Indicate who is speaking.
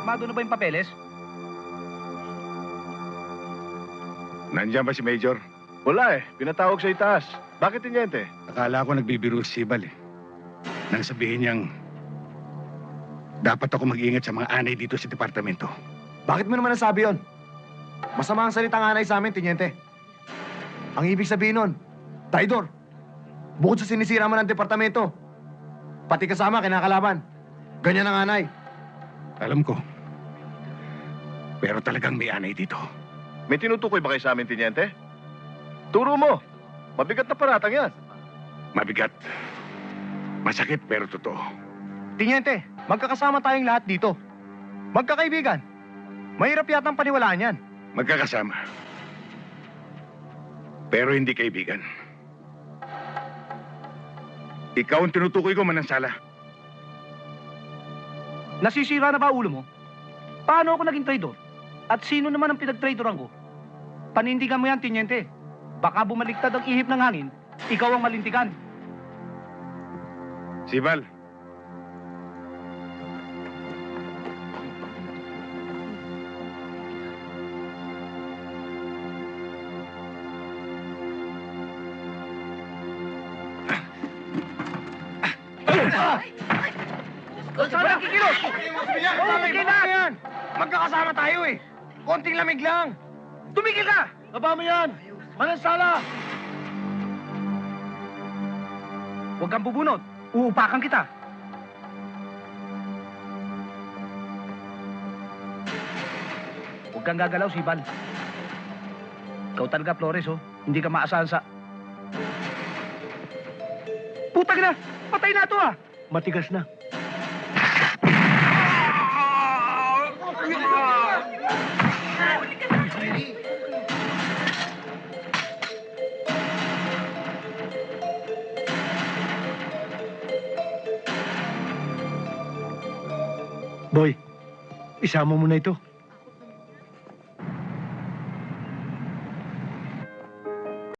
Speaker 1: Pirmado na ba yung papeles?
Speaker 2: Nandiyan ba si Major?
Speaker 3: Wala eh. Pinatawag sa itaas. Bakit, Tiniente?
Speaker 2: Akala ko nagbibiro si Sibal eh. Nang sabihin niyang dapat ako mag-iingat sa mga anay dito sa departamento.
Speaker 4: Bakit mo naman nasabi yun? Masama ang salita ng anay sa amin, Tiniente. Ang ibig sabihin nun, traidor. Bukod sa sinisira mo ng departamento, pati kasama kinakalaban. Ganyan ang anay.
Speaker 2: Alam ko. Pero talagang may anay dito.
Speaker 3: May tinutukoy ba kayo sa amin, Tiniente? Turo mo. Mabigat na paratang yan.
Speaker 2: Mabigat. Masakit pero totoo.
Speaker 4: Tiniente, magkakasama tayong lahat dito. Magkakaibigan. Mahirap yatang paniwalaan yan.
Speaker 2: Magkakasama. Pero hindi kaibigan. Ikaw ang tinutukoy ko, Manansala.
Speaker 1: Nasisira na ba ulo mo? Paano ako naging traidor? At sino naman ang pinag-traidoran ko? Panindigan mo yan, Tiniente. Baka bumaliktad ang ihip ng hangin, ikaw ang malintikan.
Speaker 2: Sibal.
Speaker 1: Sana kikilos!
Speaker 4: Tumigil na yan! Magkakasama tayo eh. Konting lamig lang.
Speaker 1: Tumigil ka!
Speaker 4: Baba mo yan! Manansala!
Speaker 1: Huwag kang bubunot. Uupakan kita. Huwag kang gagalaw, Sibal. Ikaw talaga, Flores, oh. Hindi ka maasahan sa... Putang na! Patay na ito, ah!
Speaker 4: Matigas na. Boy, isama mo na ito.